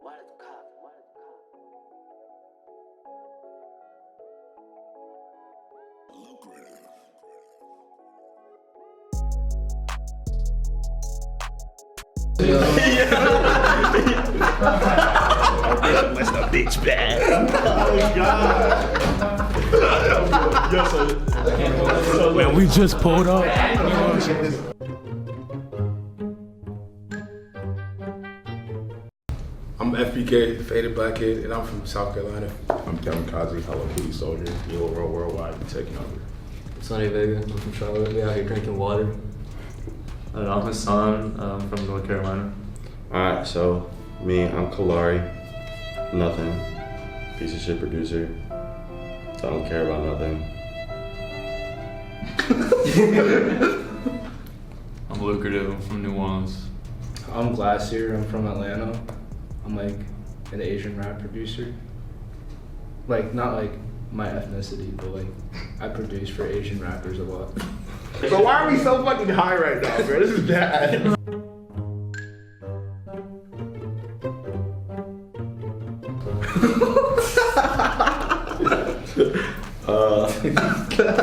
What's the bitch bad? Oh God. Man, we just pulled up. I'm FPK, Fadedblackid, and I'm from South Carolina. I'm Kazi, Hello Kitty Soldier, Neilaworld Worldwide, taking over. Sunny Vega, I'm from Charlotte. We out here drinking water. I'm Hassan, from North Carolina. Alright, so me, I'm Callari. Nothing. Piece of shit producer. Don't care about nothing. I'm Lukrative, I'm from New Orleans. I'm Glasear, I'm from Atlanta. I'm like an Asian rap producer. Like, not like my ethnicity, but like I produce for Asian rappers a lot. So why are we so fucking high right now, bro? This is bad.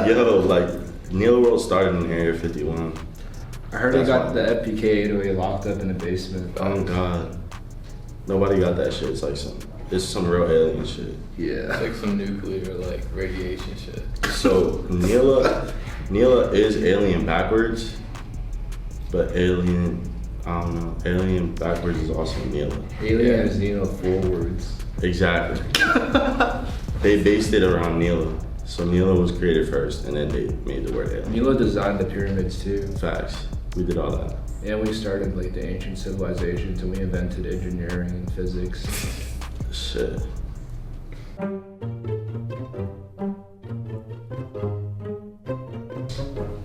Yo, like, Neilaworld started in Area 51. I heard they got the FPK 808 locked up in the basement. Oh God. Nobody got that shit. It's some real alien shit. Yeah. It's like some nuclear, like, radiation shit. So, Neila is alien backwards, but alien, I don't know, alien backwards is also Neila. Alien is Neila forwards. Exactly. They based it around Neila. So Neila was created first, and then they made the word alien. Neila designed the pyramids too. Facts. We did all that. And we started like the ancient civilizations, and we invented engineering and physics. Shit.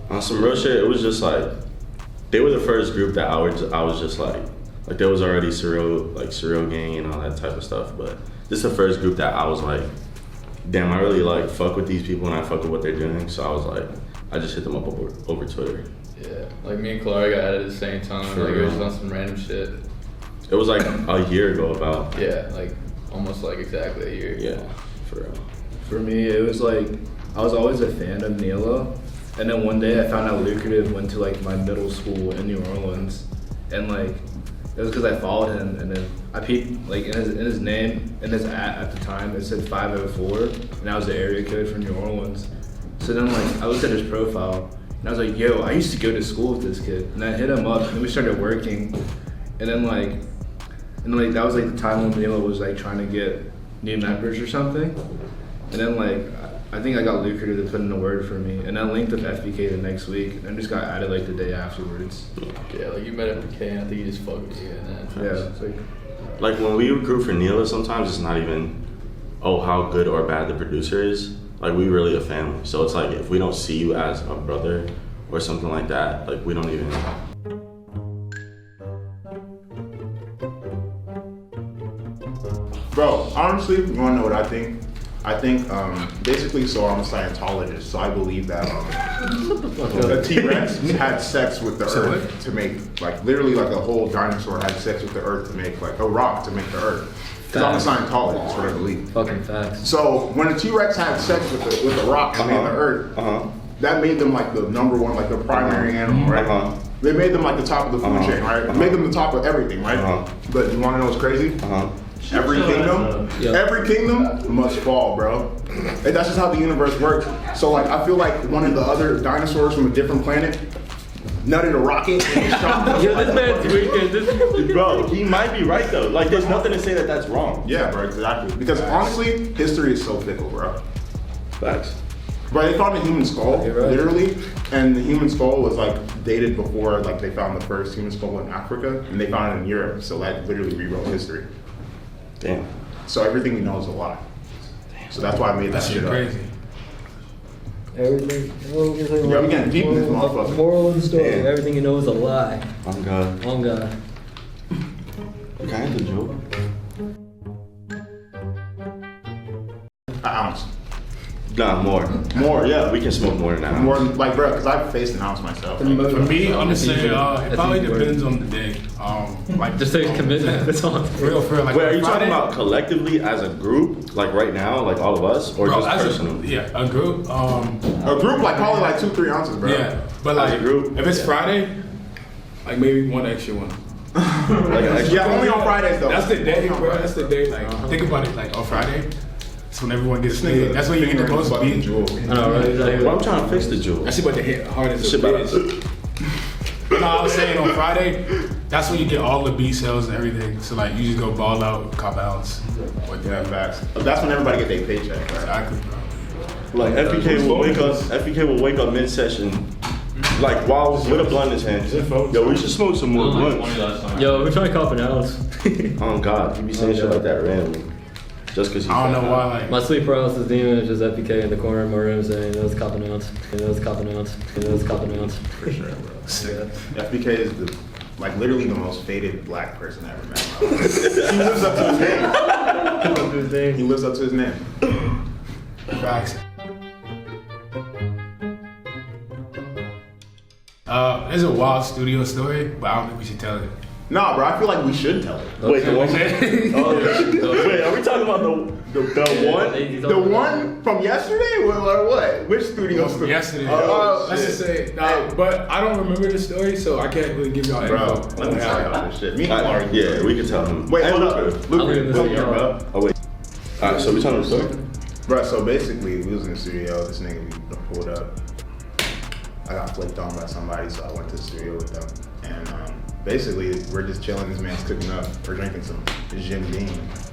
On some real shit, it was just like, they were the first group that I was just like there was already Surreal Gang and all that type of stuff, but this is the first group that I was like, damn, I really like fuck with these people and I fuck with what they're doing, so I was like, I just hit them up over Twitter. Yeah, like me and Callari got added at the same time, For like real. it was on some random shit. It was like a year ago about. Yeah, like almost like exactly a year. Yeah, for real. For me, it was like, I was always a fan of Neila, and then one day I found out Lukrative went to like my middle school in New Orleans, and like, it was because I followed him, and then I peeped like in his name, in his at the time, it said 504, and that was the area code for New Orleans. So then like, I looked at his profile, and I was like, yo, I used to go to school with this kid, and I hit him up, and then we started working, and then that was like the time when Neila was like trying to get new members or something, and then like, I think I got Lukrative to put in a word for me, and I linked with FBK the next week, and just got added like the day afterwards. Yeah, like you met FPK and I think you just fucked with you and then. Yeah, it's Like when we recruit for Neila, sometimes it's not even, oh, how good or bad the producer is. Like we really a family. So it's like if we don't see you as a brother or something like that, like we don't even. Bro, honestly, you wanna know what I think? I think, basically, so I'm a Scientologist, so I believe that the T-Rex had sex with the earth to make, like, literally like a whole dinosaur had sex with the earth to make, like, a rock to make the earth. Because I'm a Scientologist, that's what I believe. fucking facts. So when the T-Rex had sex with the rock and made the earth, that made them like the number one, like the primary animal, right? They made them like the top of the food chain, right? Made them the top of everything, right? But you wanna know what's crazy? Every kingdom must fall, bro. And that's just how the universe works. So like, I feel like one of the other dinosaurs from a different planet nutted a rocket and shot. Yeah, this man's weekend. Bro, he might be right though. Like there's nothing to say that that's wrong. Yeah, bro, exactly. Because honestly, history is so fickle, bro. Facts. But they found a human skull, literally, and the human skull was like dated before like they found the first human skull in Africa, and they found it in Europe. So that literally rewrote history. Damn. So everything we know is a lie. So that's why I made that shit up. Crazy. Everything. Yeah, we getting deep in this motherfucker. Moral of the story. Damn. Everything you know is a lie. On God. On God. Kind of joke. An ounce. Nah, more. More, yeah. We can smoke more than that. More than, like, bro, because I've faced an ounce myself. For me, I'm just saying, it That's probably easy depends on the day. Like Just take commitment. That's all. for real. Like Wait, are you Friday, talking about collectively as a group, like right now, like all of us, or bro, just as personally? yeah, a group. A group, like, probably like 2-3 ounces, bro. Yeah, but As a like group? if it's Friday, like maybe one extra one. Like an extra- Yeah, only on Fridays, though. That's the day, Only on bro. Fridays. That's the day. Like think about it. Like on Friday, that's when everyone gets This nigga paid. That's when you get the most fucking beat. jewel. I know, right? Well, I'm trying to fix the jewel. That shit about to hit hard as a Shit about bitch. But no, I was saying on Friday, that's when you get all the beat sales and everything. So like you just go ball out, cop ounce. Yeah, facts. That's when everybody get their paycheck, right? Exactly, bro. Like FPK will wake up mid-session, like while with a blunt in his hand. Yo, we should smoke some more blunts. Yo, we're trying to cop an ounce. Oh God, you be saying shit like that randomly, just because I don't know why. Like My sleep paralysis demon is just FPK in the corner of my room saying, let's cop an ounce. Let's cop an ounce. Let's cop an ounce. For sure, bro. FBK is the, like, literally the most faded black person I ever met. He lives up to his name. He lives up to his name. facts. There's a wild studio story, but I don't think we should tell it. Nah, bro, I feel like we should tell it. Wait, the one? Wait, are we talking about the one? The one from yesterday? Or what? Which studio story? Yesterday. Oh, let's shit. just say, nah, but I don't remember the story, so I can't really give y'all Bro, info. let me tell y'all this shit. Me and Callari. Yeah, we can tell him. Wait, Hey, hold up. Lukrative. Lukrative, I'll come leave here, this bro. Oh wait. Alright, so we telling the story? Bro, so basically, we was in the studio. This nigga, we pulled up. I got flicked on by somebody, so I went to the studio with them. And basically, we're just chilling. This man's cooking up. We're drinking some Jim Beam.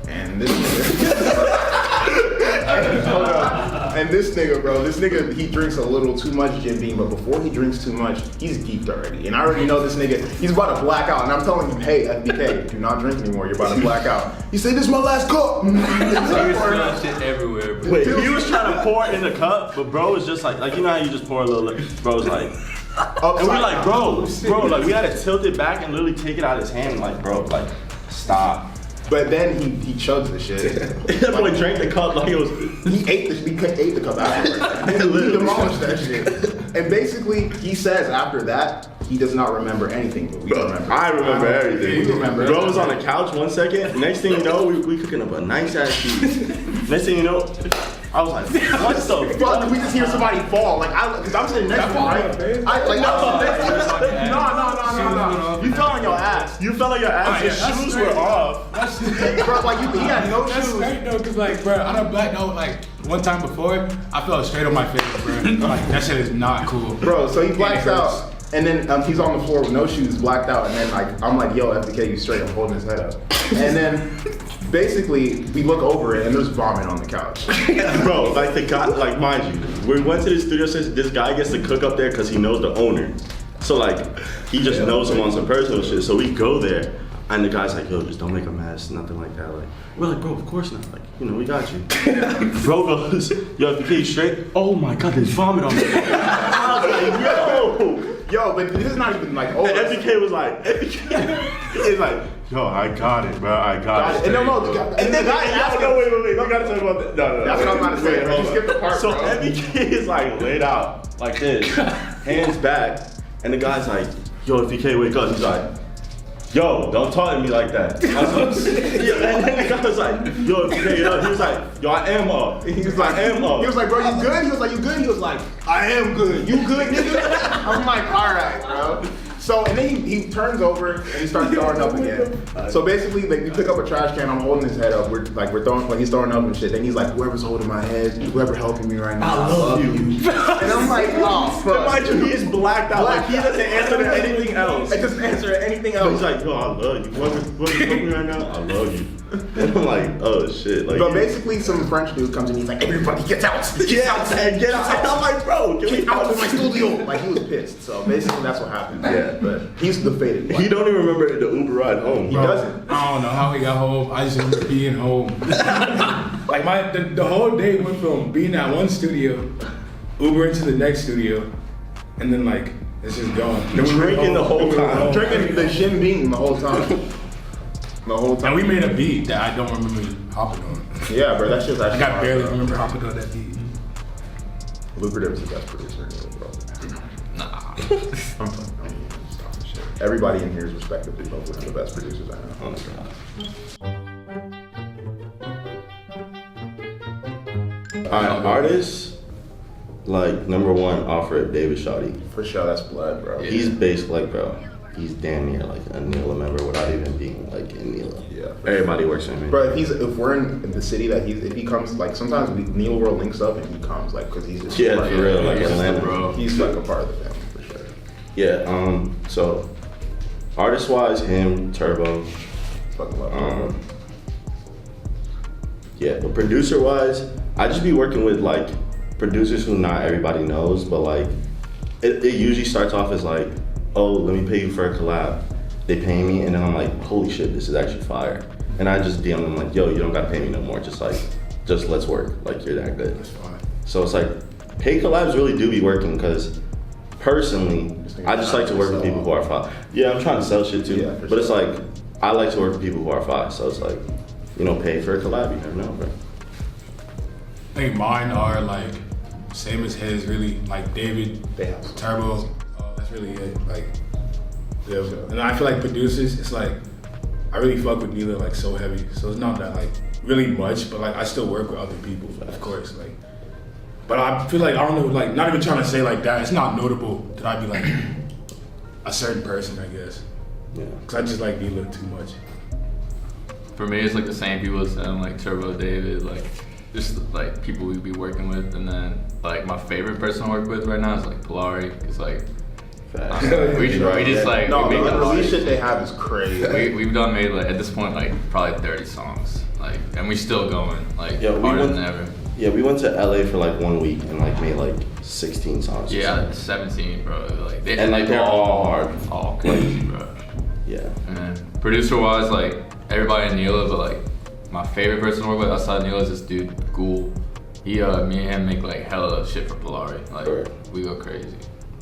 And this hold up. And this nigga, he drinks a little too much Jim Beam, but before he drinks too much, he's geeked already. And I already know this nigga, he's about to black out. And I'm telling him, hey, FBK, do not drink anymore. You're about to black out. He said, this is my last cup. Shit everywhere, bro. Wait, he was trying to pour it in the cup, but bro was just like you know how you just pour a little. Bro was like, and we like, bro, like we had to tilt it back and literally take it out of his hand, like, bro, like, stop. But then he chugs the shit. That boy drank the cup like it was. He ate the cup afterwards. He demolished that shit. And basically, he says after that, he does not remember anything, but we remember. I remember everything. We remember. Bro was on the couch 1 second. Next thing you know, we cooking up a nice ass cheese. Next thing you know, I was like, what the fuck? We just hear somebody fall, like because I'm sitting next to him, right? I like no. You fell on your ass. You felt like your ass, your that's shoes straight. were off. Bro, like he had no That's shoes. straight though, cause like, bro, I done blacked out like one time before. I fell straight on my face, bro. Like that shit is not cool, Bro, so he And it blacks hurts. out, and then he's on the floor with no shoes, blacked out, and then like I'm like, yo, FDK, you straight? I'm holding his head up, and then basically we look over it, and there's vomit on the couch. Bro, like the guy, like mind you, we went to the studio since this guy gets to cook up there because he knows the owner. So like, he just knows him on some personal shit. So we go there, and the guy's like, yo, just don't make a mess, nothing like that. Like, we're like, bro, of course not. Like, you know, we got you. Bro goes, yo, FBK, you straight? Oh my God, there's vomit on me. I was like, yo. Yo, but this is not even like over. And FBK was like, he's like, yo, I got it, bro, I got it. And no, and then the guy asked him. Wait, we gotta talk about that. No. That's what I'm about to say. Wait, You skipped the part, So bro. FBK is like laid out like this, hands back, and the guy's like, yo, FBK, wake up. He's like, yo, don't talk to me like that. I was like, yeah, and then the guy was like, yo, FBK, yo. He was like, yo, I am up. He was like, I am up. He was like, bro, you good? He was like, you good? He was like, I am good. You good, nigga? I'm like, all right, bro. So, and then he turns over and he starts throwing up again. So basically, like, we pick up a trash can, I'm holding his head up, we're throwing, like, he's throwing up and shit. Then he's like, whoever's holding my head, whoever helping me right now, I love you. And I'm like, oh, fuck. Mind you, he is blacked out. Like, he doesn't answer to anything else. I just answer anything So he's else. like, yo, I love you. What you me right now? I love you. And I'm like, oh shit. Like, But basically, some French dude comes in, he's like, everybody get out. get out, man, get out. And I'm like, bro, Get out of my studio. Like, he was pissed. So basically, that's what happened. Yeah. But he's the faded black. He don't even remember the Uber ride home. He doesn't. I don't know how we got home. I just remember being home. Like the whole day went from being at one studio, Uber into the next studio, and then like it's just gone. Then we went Drinking the home, whole then we went time. home. Drinking the Jim Beam the whole time. The whole And time. we made a beat that I don't remember hopping on. Yeah, bro, that shit's Like actually I barely hard, bro. remember hopping on that beat. Lukrative is the best producer in the world. Nah. I'm stop the shit. Everybody in here is respectively both one of the best producers I know. Oh my god. Alright, artists, like, number one, Alfred David Shoddy. For sure, that's blood, bro. Yeah. He's based like, bro, he's damn near like a Neila member without even being like in Neila. Yeah. Everybody works for him. Bro, if we're in the city that if he comes, like sometimes Neilaworld links up and he comes, like, cause he's just Yeah, like, for real, like he's Atlanta. bro. He's like a part of the family for sure. Yeah, so artist wise, him, Turbo. Fucking love him. Yeah, but producer wise, I just be working with like producers who not everybody knows, but like it usually starts off as like, oh, let me pay you for a collab. They pay me, and then I'm like, holy shit, this is actually fire. And I just DM them like, yo, you don't gotta pay me no more. Just let's work. Like, you're that good. That's fine. So it's like, paid collabs really do be working, because personally, I just like to work with people who are fire. Yeah, I'm trying to sell shit too, Yeah, for but it's sure. like, I like to work with people who are fire. So it's like, you know, pay for a collab, you never know, bro. I think mine are like same as his, really, like David, They have Turbo. That's really it. Like, yeah. And I feel like producers, it's like I really fuck with Neila like so heavy, so it's not that like really much, but like I still work with other people, of course. Like, but I feel like I don't know, like not even trying to say like that. It's not notable that I be like a certain person, I guess, Yeah. because I just like Neila too much. For me, it's like the same people as them, like Turbo, David, like just like people we be working with, and then like my favorite person to work with right now is like Callari, because like Facts. we just like no, we the make unreleased shit they have is crazy. we've done made like at this point like probably 30 songs, like, and we still going like Yeah, we harder went- than ever. Yeah, we went to LA for like 1 week and like made like 16 songs. or Yeah, something. 17, bro. Like And, like, they're all hard. all crazy, bro. Yeah. And then producer wise, like everybody in Neila, but like my favorite person to work with outside Neila is this dude Ghoul. He me and him make like hella shit for Callari. Like Right. we go crazy.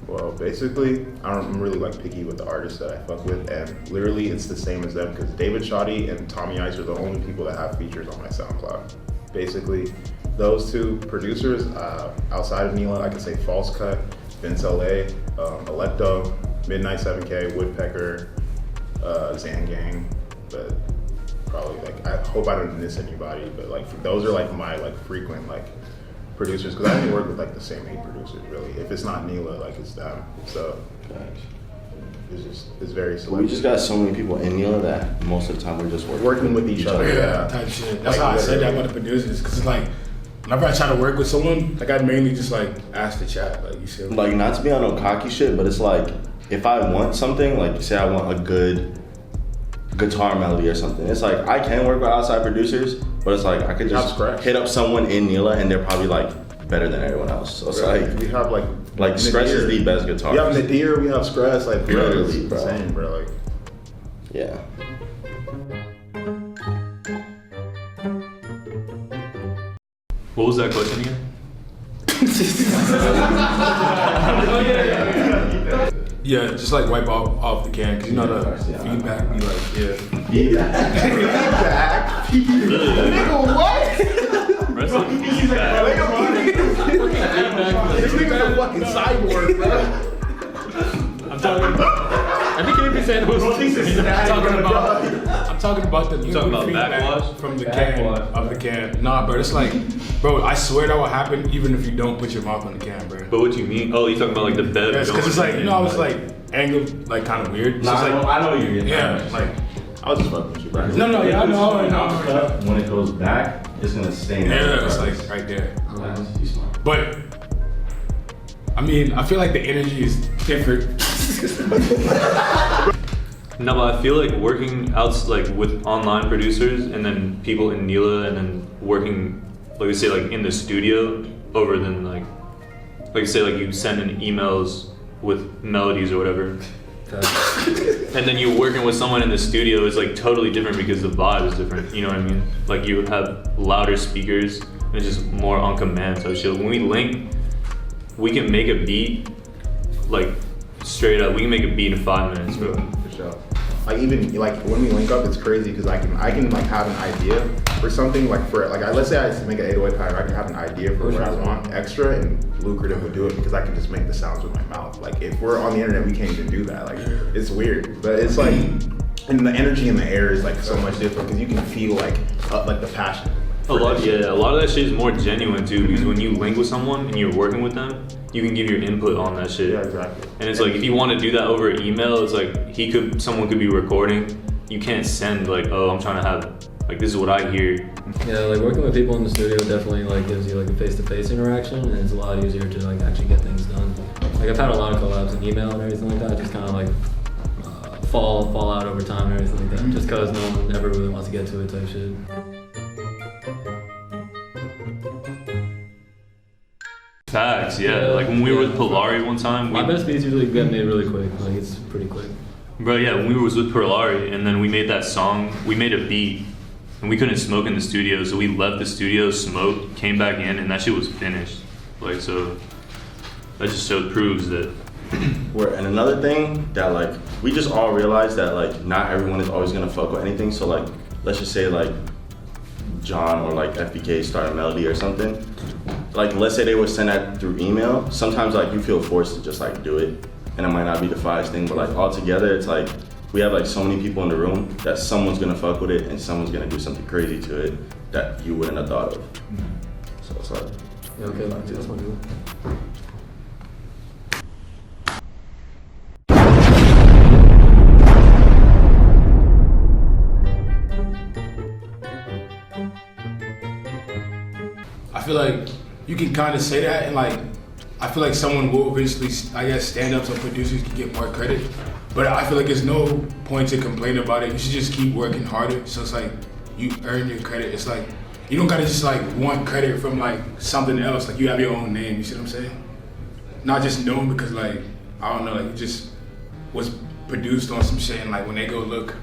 Well, basically, I'm really like picky with the artists that I fuck with, and literally it's the same as them, because David Shoddy and Tommy Ice are the only people that have features on my SoundCloud. Basically, those two producers outside of Neila, I could say False Cut, Vince LA, Electo, Midnight 7K, Woodpecker, Zan Gang, but probably like I hope I don't miss anybody, but like those are like my like frequent like producers, because I only work with like the same 8 producers really. If it's not Neila, like it's them. So it's very We selective. just got so many people in Neila that most of the time we're just working with each other. Yeah. Type shit. That's Like, how I said that literally. about the producers, because it's like whenever I try to work with someone, like I mainly just like ask the chat, like you said. Like, not to be on no cocky shit, but it's like, if I want something, like say I want a good guitar melody or something, it's like I can work with outside producers, but it's like I could just Scratch. hit up someone in Neila and they're probably like better than everyone else. So it's like we have like Scratch is Nadir. the best guitar. We have Nadir, we have Scratch, like bro, it's Literally, bro. insane, bro. Like Yeah. What was that question again? Yeah, just like wipe off the can, because you know the feedback be like, yeah. nigga, what? Wrestling This nigga's a fucking cyborg, bro. I'm talking about. I think you be saying those things. I'm talking about the liquid talking about feedback backwash? from the Backwash. can, of the can. Nah, bro, it's like, bro, I swear that will happen even if you don't put your mouth on the can, bro. But what you mean? Oh, you talking about like the bev? Yes, because it's like, you know, I was like angled like kind of weird. So it's like, I know you're getting yeah, like, I was just fucking with you, bro. no, yeah, I know. When it goes back, it's gonna stay. Yeah, it's like right there. But I mean, I feel like the energy is different. No, but I feel like working out like with online producers and then people in Neila and then working, like we say, like in the studio over than like say like you send in emails with melodies or whatever. And then you working with someone in the studio is like totally different because the vibe is different. You know what I mean? Like you have louder speakers and it's just more on command. So shit, when we link, we can make a beat like straight up. We can make a beat in 5 minutes, bro. For sure. like even like when we link up, it's crazy because I can like have an idea for something like let's say I make an 808 pattern, I can have an idea for what I want extra, and Lukrative would do it because I can just make the sounds with my mouth. Like if we're on the internet, we can't even do that. Like it's weird, but it's like, and the energy in the air is like so much different because you can feel like the passion. A lot of that shit is more genuine too, because when you link with someone and you're working with them, you can give your input on that shit. Yeah, exactly. And it's like if you want to do that over email, it's like someone could be recording. You can't send like, oh, I'm trying to have like this is what I hear. Yeah, like working with people in the studio definitely like gives you like a face-to-face interaction, and it's a lot easier to like actually get things done. Like I've had a lot of collabs in email and everything like that, just kind of like fall out over time and everything like that, just because no one ever really wants to get to it type shit. Facts, yeah. Like when we were with Callari one time, my best beats usually get made really quick. Like it's pretty quick. Bro, yeah, when we was with Callari and then we made that song, we made a beat and we couldn't smoke in the studio, so we left the studio, smoked, came back in, and that shit was finished. Like, so that just proves that. And another thing that like we just all realized that like not everyone is always gonna fuck with anything. So like let's just say like John or like FBK start a melody or something. Like let's say they would send that through email. Sometimes like you feel forced to just like do it, and it might not be the finest thing, but like all together it's like we have like so many people in the room that someone's gonna fuck with it and someone's gonna do something crazy to it that you wouldn't have thought of. So it's like yeah, okay, that's my deal. I feel like you can kind of say that, and like I feel like someone will eventually, I guess, stand up so producers can get more credit. But I feel like there's no point to complain about it. You should just keep working harder. So it's like you earn your credit. It's like you don't gotta just like want credit from like something else. Like you have your own name. You see what I'm saying? Not just known because like I don't know, like you just was produced on some shit, and like when they go look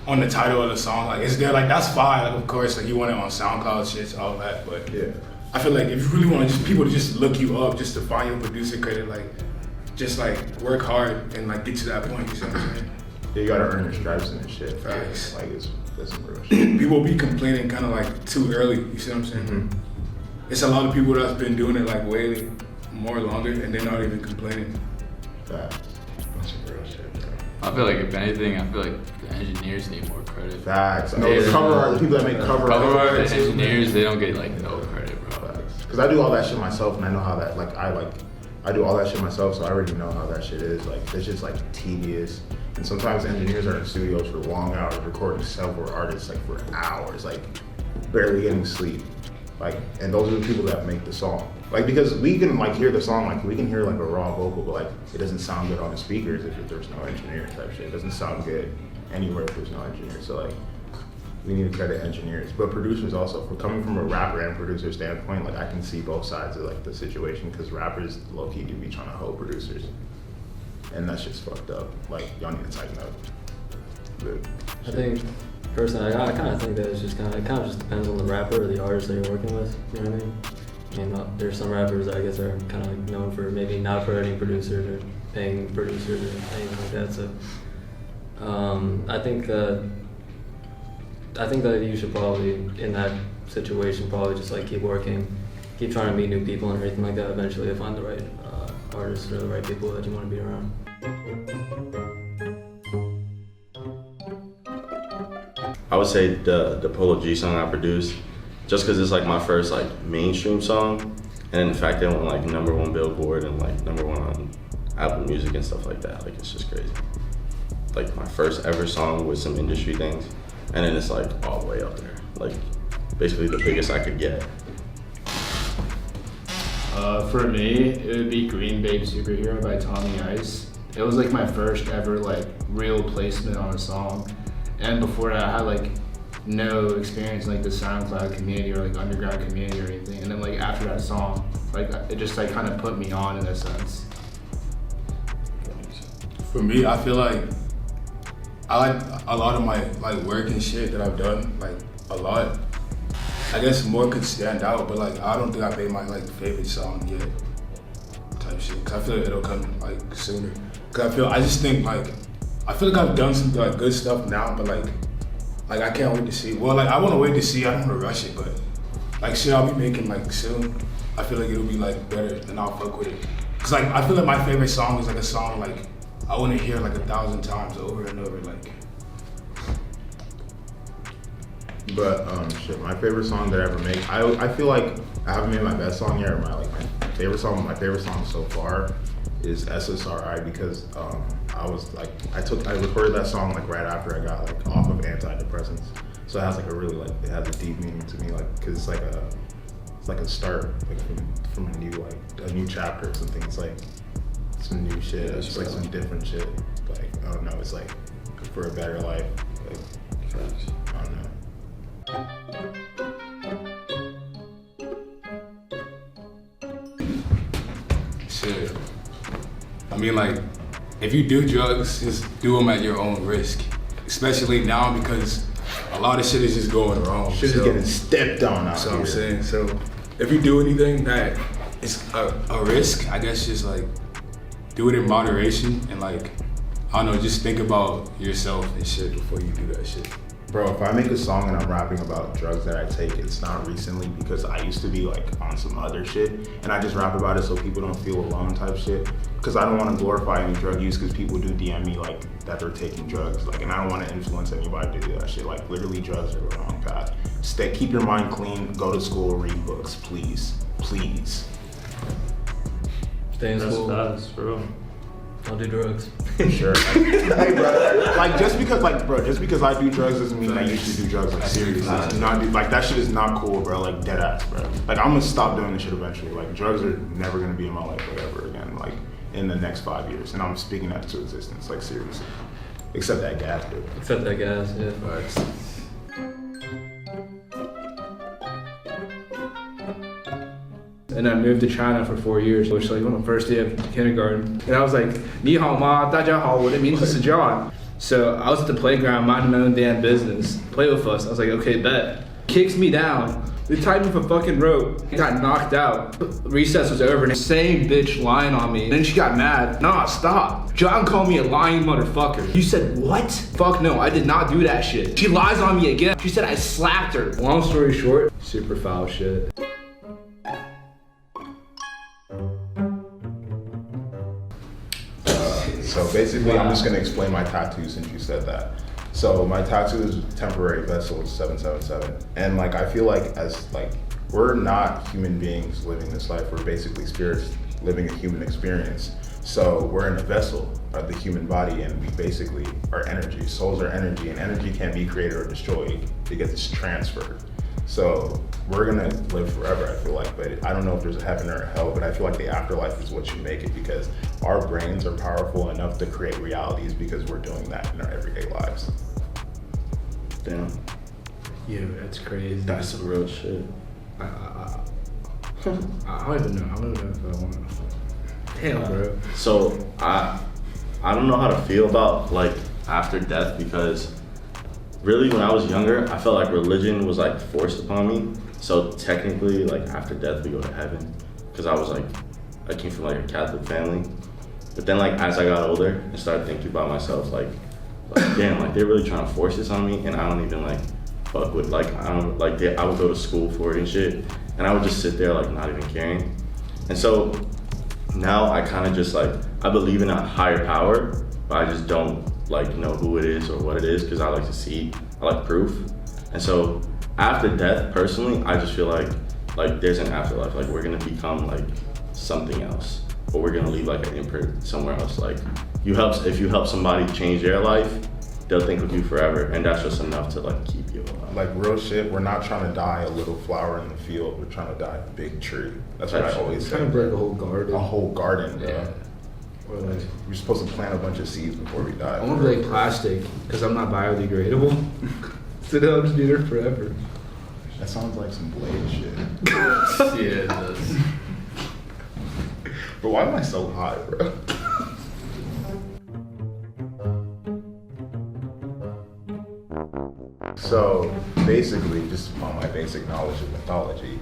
on the title of the song, like it's there. Like that's fine. Like of course, like you want it on SoundCloud, shit, all that. But Yeah. I feel like if you really want just people to just look you up just to find your producer credit, like just like work hard and like get to that point. You see what I'm saying? Yeah, you gotta earn your stripes and shit. Facts. Like that's some real shit. People be complaining kind of like too early. You see what I'm saying? Mm-hmm. It's a lot of people that's been doing it like way more longer, and they're not even complaining. Facts. That's some real shit, bro. I feel like if anything, I feel like the engineers need more credit. Facts. No, the cover art, the people that make cover art. The engineers, they don't get like no credit, bro. Because I do all that shit myself, and I know how that I do all that shit myself, so I already know how that shit is. Like it's just like tedious, and sometimes engineers are in studios for long hours, recording several artists like for hours, like barely getting sleep. Like, and those are the people that make the song. Like because we can like hear the song, like we can hear like a raw vocal, but like it doesn't sound good on the speakers if there's no engineer type shit. It doesn't sound good anywhere if there's no engineer. So like we need to credit engineers, but producers also. For coming from a rapper and producer standpoint, like I can see both sides of like the situation because rappers low-key do be trying to hoe producers, and that's just fucked up. Like y'all need to tighten up. But, I think personally, I kind of think that it's just it kind of just depends on the rapper or the artist that you're working with. You know what I mean? I mean, there's some rappers that I guess are kind of like known for maybe not crediting producers or paying producers or anything like that. So I think that you should probably, in that situation, probably just like keep working, keep trying to meet new people and everything like that. Eventually you'll find the right artists or the right people that you want to be around. I would say the Polo G song I produced, just because it's like my first like mainstream song, and then the fact that it went like #1 Billboard and like #1 on Apple Music and stuff like that, like it's just crazy. Like my first ever song with some industry things, and then it's like all the way up there, like basically the biggest I could get. For me, it would be Green Babe Superhero by Tommy Ice. It was like my first ever like real placement on a song, and before that I had like no experience in like the SoundCloud community or like underground community or anything, and then like after that song, like it just like kind of put me on in a sense. For me, I feel like I like a lot of my like work and shit that I've done, like a lot. I guess more could stand out, but like I don't think I made my like favorite song yet, type shit. Cause I feel like it'll come like sooner. Cause I just think like I feel like I've done some like good stuff now, but like I can't wait to see. Well, like I want to wait to see. I don't want to rush it, but like shit I'll be making like soon. I feel like it'll be like better, and I'll fuck with it. Cause like I feel like my favorite song is like a song like I want to hear like 1,000 times over and over. Like. But shit, my favorite song that I ever make, I feel like I haven't made my best song yet. Or my favorite song so far is SSRI because I recorded that song like right after I got like off of antidepressants. So it has like it has a deep meaning to me, like because it's like a start like from a new chapter or something. It's like some new shit. It's like some different shit. Like I don't know. It's like for a better life. Like I don't know. Shit. I mean, like, if you do drugs, just do them at your own risk. Especially now because a lot of shit is just going wrong. Shit is getting stepped on out here. I'm saying. So, if you do anything that is a risk, I guess just like do it in moderation and like, I don't know, just think about yourself and shit before you do that shit. Bro, if I make a song and I'm rapping about drugs that I take, it's not recently because I used to be like on some other shit and I just rap about it so people don't feel alone type shit. Because I don't want to glorify any drug use because people do DM me like that they're taking drugs. Like, and I don't want to influence anybody to do that shit. Like literally drugs are the wrong path. Keep your mind clean, go to school, read books, please, please. Stay in school. That's true. Don't do drugs. Sure. Hey, bro. Like just because I do drugs doesn't mean I used to do drugs. Like seriously, like that shit is not cool, bro. Like dead ass, bro. Like I'm gonna stop doing this shit eventually. Like drugs are never gonna be in my life ever again. Like in the next 5 years, and I'm speaking that to existence. Like seriously, except that gas, dude. Except that gas, yeah. Facts. And I moved to China for 4 years, which like on the first day of kindergarten. And I was like, 你好吗?大家好, what it means is John. So I was at the playground minding my own damn business. Play with us. I was like, okay, bet. Kicks me down. They tied me with a fucking rope. I got knocked out. Recess was over and the same bitch lying on me. Then she got mad. Nah, stop. John called me a lying motherfucker. You said what? Fuck no, I did not do that shit. She lies on me again. She said I slapped her. Long story short, super foul shit. So basically, I'm just gonna explain my tattoo since you said that. So my tattoo is temporary vessel 777, and like I feel like as like we're not human beings living this life. We're basically spirits living a human experience. So we're in a vessel of the human body, and we basically are energy. Souls are energy, and energy can't be created or destroyed. It gets transferred. So we're gonna live forever, I feel like, but I don't know if there's a heaven or a hell, but I feel like the afterlife is what you make it because our brains are powerful enough to create realities because we're doing that in our everyday lives. Damn. Yeah, that's crazy. That's some real shit. I don't even know. I don't know if I want to. Damn, bro. So I don't know how to feel about like after death because really when I was younger, I felt like religion was like forced upon me. So technically, like after death, we go to heaven because I came from like a Catholic family. But then like as I got older and started thinking about myself, like damn, like they're really trying to force this on me, and I don't even like fuck with like I don't like I would go to school for it and shit, and I would just sit there like not even caring. And so now I kind of just like I believe in a higher power, but I just don't like know who it is or what it is because I like to see, I like proof. And so after death, personally, I just feel like there's an afterlife. Like we're gonna become like something else, or we're gonna leave like an imprint somewhere else. Like if you help somebody change their life, they'll think of you forever, and that's just enough to like keep you alive. Like real shit, we're not trying to die a little flower in the field. We're trying to die a big tree. That's what I always say. Trying to break a whole garden. A whole garden, bro. Yeah. Or like we're supposed to plant a bunch of seeds before we die. I want to be like plastic because I'm not biodegradable. So they'll just be there forever. That sounds like some Blade shit. Yeah, it does. But why am I so high, bro? So basically, just on my basic knowledge of mythology,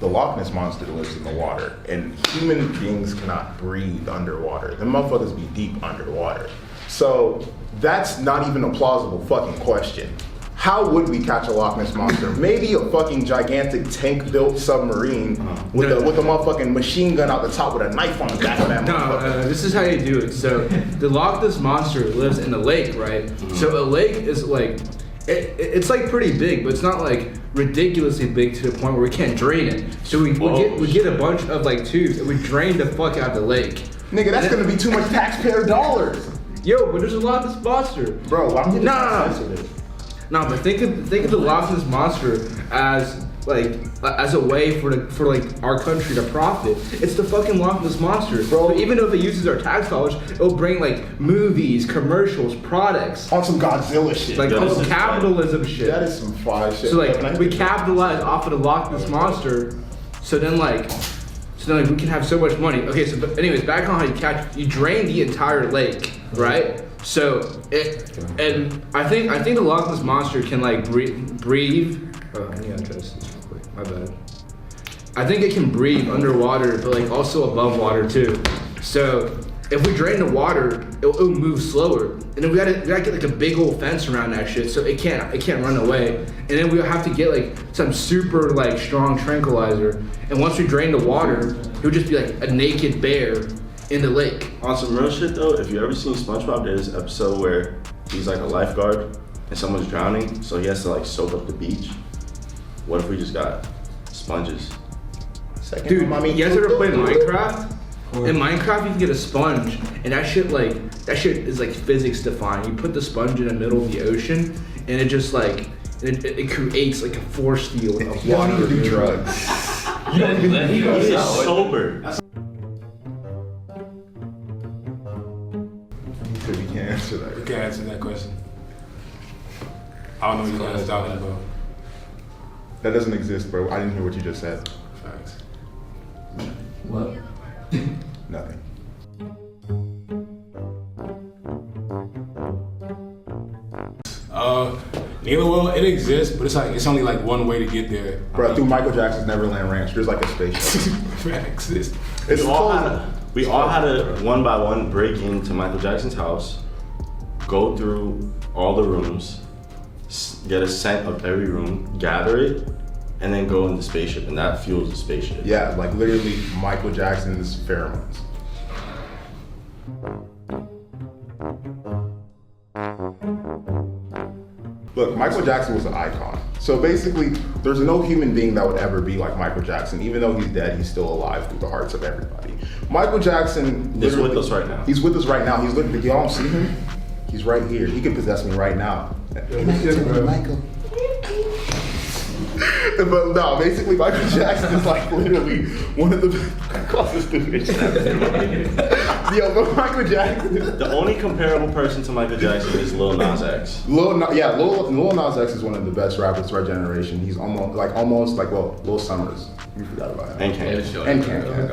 the Loch Ness monster lives in the water, and human beings cannot breathe underwater. The motherfuckers be deep underwater. So That's not even a plausible fucking question. How would we catch a Loch Ness monster? Maybe a fucking gigantic tank-built submarine with a motherfucking machine gun out the top with a knife on the back of that motherfucker. This is how you do it. So the Loch Ness monster lives in a lake, right? So a lake is like, it's like pretty big, but it's not like ridiculously big to the point where we can't drain it. So we get a bunch of like tubes and we drain the fuck out of the lake. Nigga, that's gonna be too much taxpayer dollars. Yo, but there's a Loch Ness monster. Bro, I'm getting No, but think of the Loch Ness monster as a way for like our country to profit. It's the fucking Loch Ness monster, bro. So even if it uses our tax dollars, it'll bring like movies, commercials, products on some Godzilla shit, like on some capitalism shit. That is some fire shit. So like we capitalize off of the Loch Ness monster, so then we can have so much money. Okay, so but anyways, back on how you drain the entire lake, right? So and I think the Loch Ness monster can like breathe. Oh, I need to address this real quick. My bad. I think it can breathe underwater, but like also above water too. So if we drain the water, it'll move slower, and then we gotta get like a big old fence around that shit so it can't run away. And then we'll have to get like some super like strong tranquilizer. And once we drain the water, it would just be like a naked bear in the lake. On some real shit though, if you ever seen SpongeBob, there's an episode where he's like a lifeguard and someone's drowning, so he has to like soak up the beach. What if we just got sponges? Second, dude, you guys ever played Minecraft? In Minecraft, you can get a sponge, and that shit is like physics defined. You put the sponge in the middle of the ocean, and it just like it creates like a force field of water. You don't need to do drugs. You don't even need to get sober. We can't answer that. You can't answer that question. I don't know what you guys are talking about. That doesn't exist, bro. I didn't hear what you just said. Facts. What? Nothing. Neilaworld, it exists, but it's only like one way to get there. Bro, through Michael Jackson's Neverland Ranch, there's like a spaceship. Facts. It's We all had to one by one break into Michael Jackson's house, go through all the rooms, get a scent of every room, gather it, and then go in the spaceship, and that fuels the spaceship. Yeah, like literally Michael Jackson's pheromones. Look, Michael Jackson was an icon. So basically, there's no human being that would ever be like Michael Jackson. Even though he's dead, he's still alive through the hearts of everybody. Michael Jackson He's with us right now. He's with us right now. He's looking, y'all don't see him? He's right here. He can possess me right now. Michael. But no, basically Michael Jackson is like literally one of the closest to me. Yo, but Michael Jackson. The only comparable person to Michael Jackson is Lil Nas X. Lil Nas X is one of the best rappers to our generation. He's almost like Lil Summers. We forgot about him. And Kanye. And Kanye.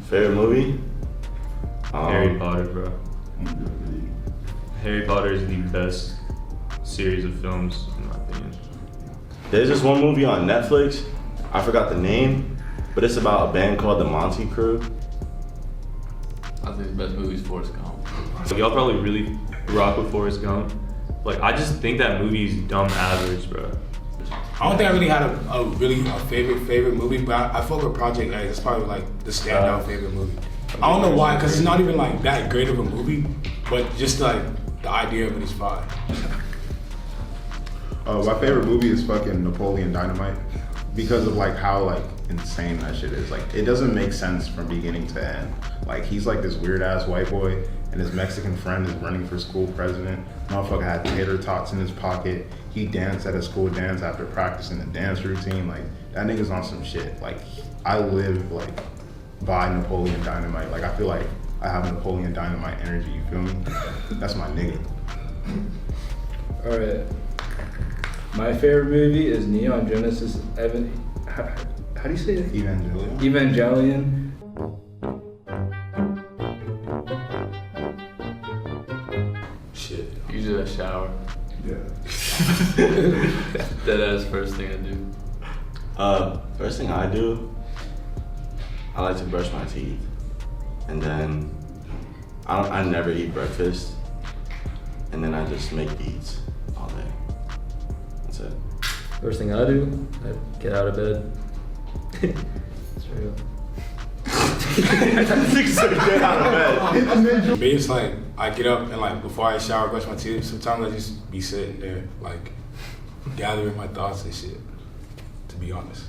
Favorite movie? Harry Potter, bro. Harry Potter is the best series of films, in my opinion. There's this one movie on Netflix, I forgot the name, but it's about a band called the Monty Crew. I think the best movie is Forrest Gump. So y'all probably really rock with Forrest Gump. Like, I just think that movie is dumb average, bro. I don't think I really had a favorite movie, but I fuck with Project X. It's probably like the standout favorite movie. I don't know why, because it's not even like that great of a movie, but just like the idea of it is fine. My favorite movie is fucking Napoleon Dynamite because of like how like insane that shit is. Like it doesn't make sense from beginning to end. Like he's like this weird ass white boy and his Mexican friend is running for school president. Motherfucker had tater tots in his pocket. He danced at a school dance after practicing the dance routine. Like that nigga's on some shit. Like I live like by Napoleon Dynamite. Like I feel like I have Napoleon Dynamite energy, you feel me? That's my nigga. Alright. My favorite movie is Neon Genesis how do you say it? Evangelion. Shit. Usually I shower. Yeah. That is the first thing I do. First thing I do, I like to brush my teeth, and then I never eat breakfast, and then I just make beats all day. That's it. First thing I do, I get out of bed. Straight up. Get out of bed. Me, it's like I get up and like before I shower, brush my teeth. Sometimes I just be sitting there like gathering my thoughts and shit. To be honest.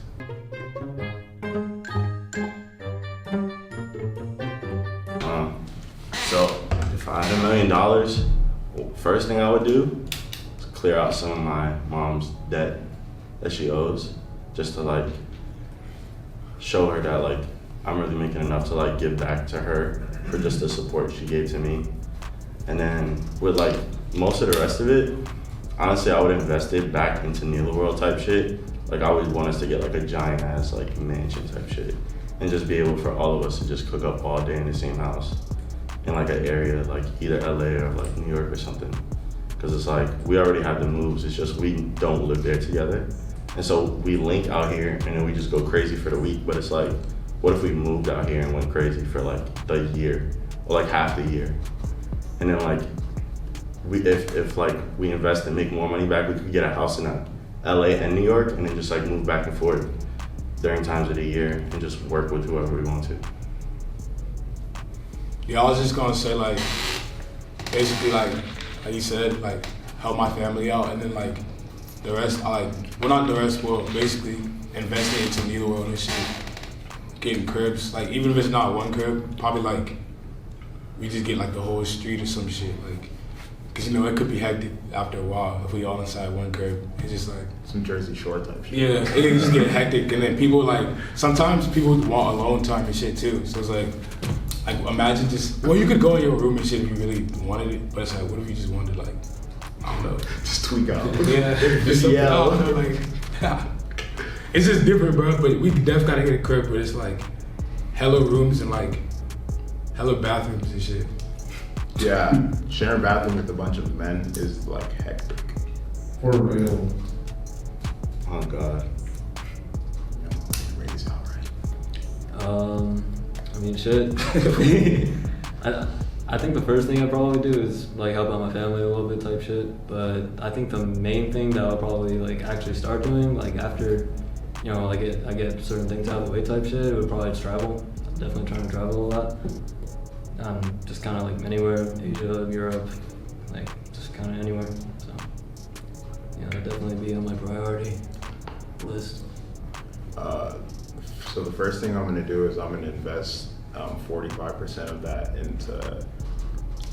So if I had $1 million, first thing I would do is clear out some of my mom's debt that she owes, just to like show her that like I'm really making enough to like give back to her for just the support she gave to me. And then with like most of the rest of it, honestly, I would invest it back into Neilaworld type shit. Like I always want us to get like a giant ass like mansion type shit, and just be able for all of us to just cook up all day in the same house in like an area like either LA or like New York or something. Cause it's like we already have the moves. It's just we don't live there together, and so we link out here and then we just go crazy for the week. But it's like, what if we moved out here and went crazy for like the year or like half the year, and then like if like we invest and make more money back, we could get a house in LA and New York, and then just like move back and forth during times of the year and just work with whoever we want to. Yeah, I was just gonna say like, basically like you said, like help my family out, and then like the rest, not the rest, well basically investing into Neilaworld and shit, getting cribs, like even if it's not one crib, probably like we just get like the whole street or some shit, like, cause you know it could be hectic after a while if we all inside one crib. It's just like Some Jersey Shore type shit. yeah, it can just get hectic, and then people like sometimes people want alone time and shit too. So it's like imagine just you could go in your room and shit if you really wanted it, but it's like what if you just wanted like I don't know, Just tweak out. yeah, just something, I don't know, like it's just different, bro. But we definitely gotta get a crib where it's like hella rooms and like hella bathrooms and shit. Yeah, sharing bathroom with a bunch of men is like hectic. For real. Oh God. Raise out, right? I mean, shit. I think the first thing I'd probably do is like help out my family a little bit type shit. But I think the main thing that I'll probably like actually start doing like after, you know, like I get certain things out of the way type shit, would probably just travel. I'm definitely trying to travel a lot. Just kind of like anywhere, Asia, Europe, like just kind of anywhere. So yeah, that'd definitely be on my priority list. So the first thing I'm gonna do is I'm gonna invest 45% of that into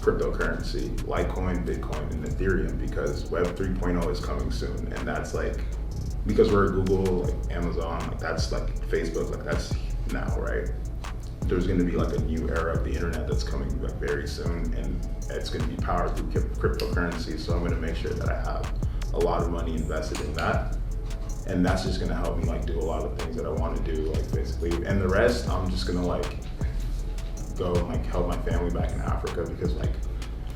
cryptocurrency, Litecoin, Bitcoin, and Ethereum, because Web 3.0 is coming soon, and that's like, because we're Google, like Amazon, like that's like Facebook, like that's now, right? There's gonna be like a new era of the internet that's coming like very soon, and it's gonna be powered through cryptocurrency. So I'm gonna make sure that I have a lot of money invested in that. And that's just gonna help me like do a lot of things that I wanna do, like basically. And the rest, I'm just gonna like go and like help my family back in Africa, because like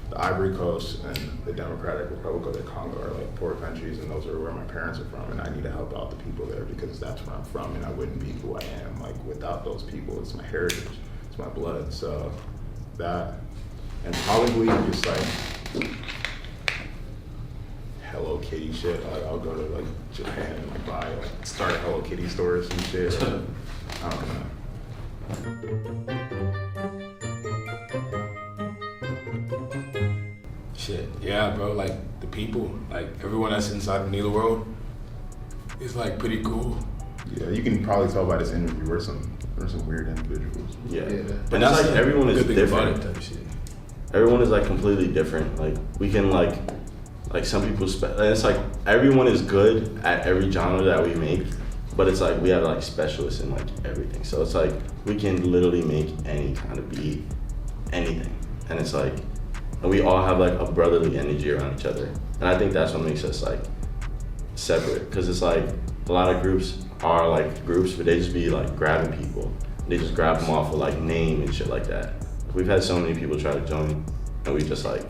the Ivory Coast and the Democratic Republic of the Congo are like poor countries, and those are where my parents are from, and I need to help out the people there because that's where I'm from, and I wouldn't be who I am like without those people. It's my heritage, it's my blood. So that, and probably just like Hello Kitty shit. Like I'll go to like Japan and like buy like start Hello Kitty stores and shit. I don't know. Shit, yeah, bro. Like the people, like everyone that's inside of Neilaworld is like pretty cool. Yeah, you can probably tell by this interview we're some weird individuals. Yeah. But And that's like the everyone is good thing about different. it type shit. Everyone is like completely different. Like we can like some people it's like everyone is good at every genre that we make, but it's like we have like specialists in like everything. So it's like we can literally make any kind of beat, anything. And it's like, and we all have like a brotherly energy around each other. And I think that's what makes us like separate, because it's like a lot of groups are like groups, but they just be like grabbing people. They just grab them off of like name and shit like that. We've had so many people try to join, and we just like,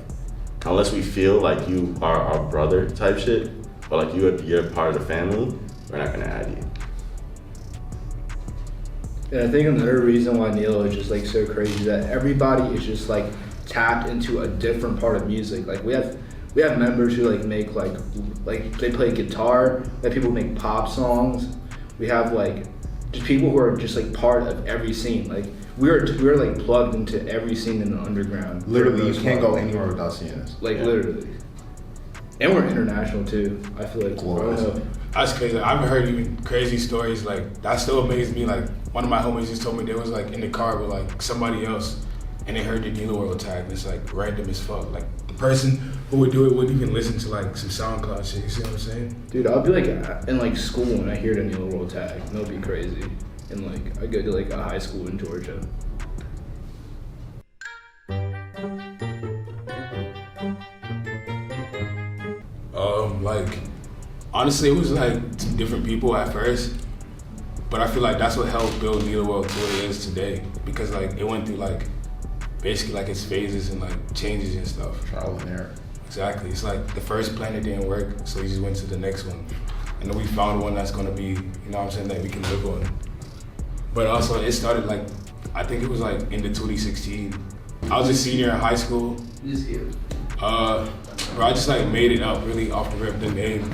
unless we feel like you are our brother type shit, or like you're part of the family, we're not gonna add you. And I think another reason why Neila is just like so crazy is that everybody is just like tapped into a different part of music. Like we have members who like make like they play guitar. We have people who make pop songs. We have like just people who are just like part of every scene. Like we're like plugged into every scene in the underground. Literally, you can't go anywhere without seeing us. Like literally. And we're international too. I feel like That's crazy. I've heard even crazy stories. Like that still amazes me. Like one of my homies just told me they was like in the car with like somebody else, and they heard the Neilaworld tag. And it's like random as fuck. Like the person who would do it wouldn't even listen to like some SoundCloud shit. You see what I'm saying? Dude, I'll be like in like school when I hear the Neilaworld tag. And it'll be crazy. And like I go to like a high school in Georgia. Like honestly, it was like different people at first, but I feel like that's what helped build Neilaworld to what it is today, because like it went through like basically like its phases and like changes and stuff. Trial and error. Exactly. It's like the first planet didn't work, so we just went to the next one, and then we found one that's gonna be, you know what I'm saying, that we can live on. But also it started like, I think it was like in the 2016. I was a senior in high school. Bro, I just like made it up really off the rip, the name.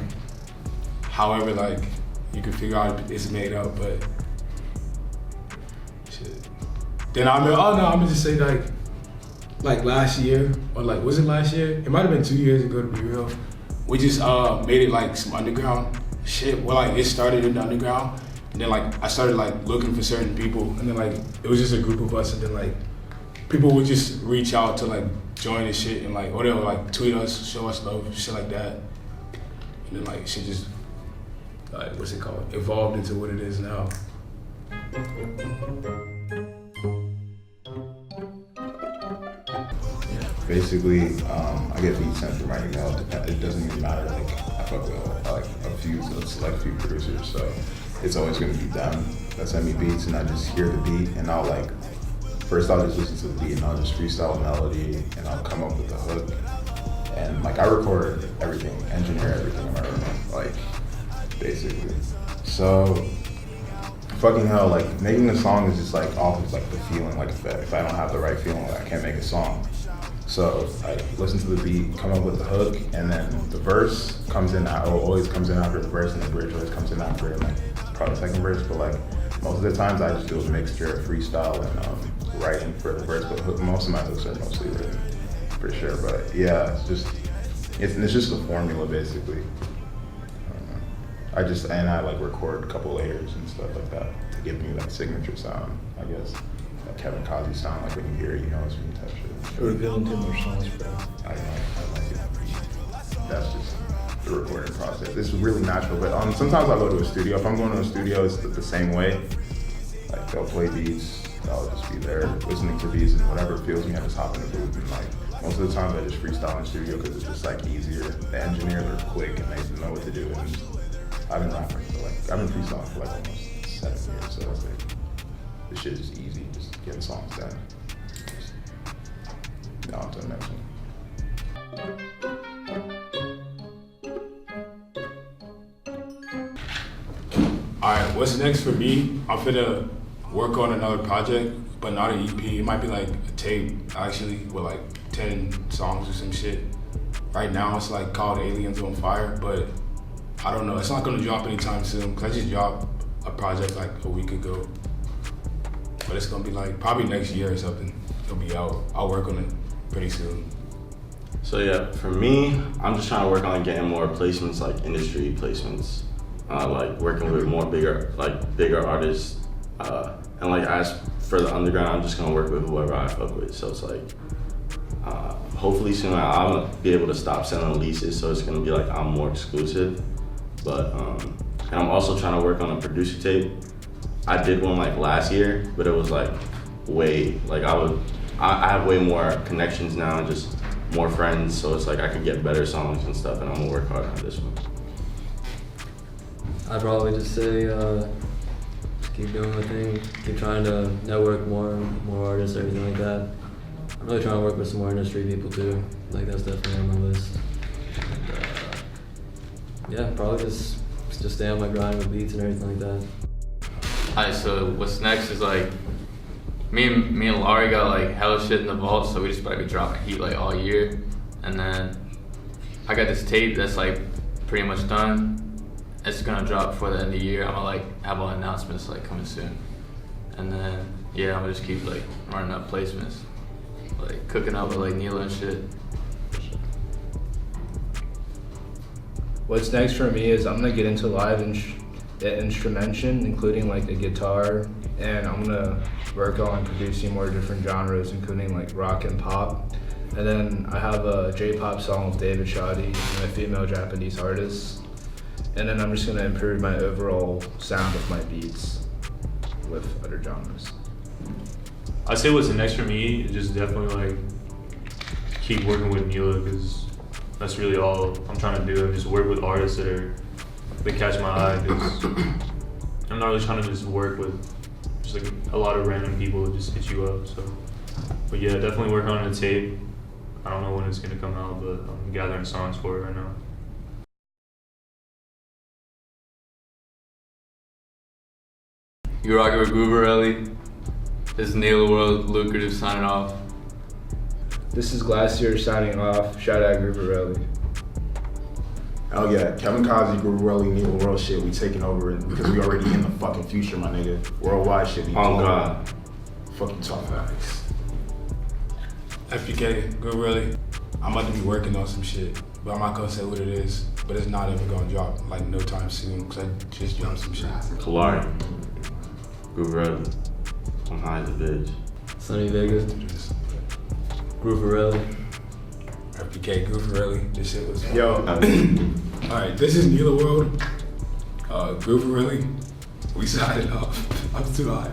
However, like you can figure out it's made up, but shit. Then I'm gonna just say like last year, or like, was it last year? It might have been 2 years ago to be real. We just made it like some underground shit. Well, like it started in the underground, and then like I started like looking for certain people, and then like it was just a group of us, and then like people would just reach out to like join the shit, and like, or they'll like tweet us, show us love, shit like that. And then like shit just like, what's it called? Evolved into what it is now. Basically, I get beats sent through my email. It doesn't even matter. Like I fuck with like a select few producers, so it's always gonna be them that send me beats, and I just hear the beat, and I'll like. First I'll just listen to the beat and I'll just freestyle a melody and I'll come up with the hook. And like I record everything, engineer everything in my room, like basically. So fucking hell, like making a song is just like off of like the feeling, like if I don't have the right feeling, like I can't make a song. So I listen to the beat, come up with the hook, and then the verse comes in, always comes in after the verse, and the bridge always comes in after, and like probably the second verse, but like most of the times I just do a mixture of freestyle and writing for the verse, but most of my hooks are mostly written, for sure. But yeah, it's just a formula basically. I like record a couple layers and stuff like that to give me like signature sound, I guess. Like Kevin Kazi sound, like when you hear it, you know it's me type shit. We're revealing too much songs, bro. I like it. That's just the recording process. It's really natural, but sometimes I'll go to a studio. If I'm going to a studio, it's the same way. Like they'll play beats, I'll just be there listening to beats, and whatever feels me, I just hop in the booth, and like most of the time I just freestyle in the studio because it's just like easier. The engineers are quick and they know what to do, and I've been rapping for like, I've been freestyling for like almost 7 years, so it's like, this shit is easy, just getting songs done. Now on to the next one. Alright, what's next for me? I'm finna work on another project, but not an EP. It might be like a tape, actually, with like 10 songs or some shit. Right now it's like called Aliens on Fire, but I don't know. It's not gonna drop anytime soon, because I just dropped a project like a week ago. But it's gonna be like probably next year or something. It'll be out. I'll work on it pretty soon. So yeah, for me, I'm just trying to work on getting more placements, like industry placements. Like working with bigger artists, and like as for the underground, I'm just gonna work with whoever I fuck with. So it's like, hopefully soon I'm gonna be able to stop selling leases, so it's gonna be like I'm more exclusive. But and I'm also trying to work on a producer tape. I did one like last year, but it was like way like I have way more connections now and just more friends, so it's like I can get better songs and stuff, and I'm gonna work hard on this one. I'd probably just say just keep doing my thing, keep trying to network more artists, everything like that. I'm really trying to work with some more industry people too. Like that's definitely on my list. And, yeah, probably just stay on my grind with beats and everything like that. Alright, so what's next is like me and Laurie got like hella shit in the vault, so we just about to be dropping heat like all year. And then I got this tape that's like pretty much done. It's gonna drop before the end of the year. I'm gonna like have all announcements like coming soon. And then yeah, I'm gonna just keep like running up placements. Like cooking up with like Neila and shit. What's next for me is I'm gonna get into live instrumentation, including like the guitar, and I'm gonna work on producing more different genres, including like rock and pop. And then I have a J-pop song with David Shoddy and a female Japanese artist. And then I'm just gonna improve my overall sound with my beats with other genres. I'd say what's next for me is just definitely like keep working with Neila, because that's really all I'm trying to do, and just work with artists that catch my eye, because I'm not really trying to just work with just like a lot of random people that just hit you up. So, but yeah, definitely work on the tape. I don't know when it's gonna come out, but I'm gathering songs for it right now. You rocking with Grooverelly. This is Neilaworld Lukrative signing off. This is Glasear signing off. Shout out Grooverelly. Oh yeah, Kevin Kazi, Grooverelly, Neilaworld shit, we taking over it because we already in the fucking future, my nigga. Worldwide shit. Oh God. Fucking tough facts. FPK, Grooverelly. I'm about to be working on some shit, but I'm not gonna say what it is. But it's not ever gonna drop like no time soon, because I just dropped some shit. Callari. Grooverelly. I'm high as a bitch. Sunny Vega, Grooverelly. FPK, Grooverelly. This shit was. Yo, Alright, this is Neilaworld. Grooverelly. We signing off. I'm too high.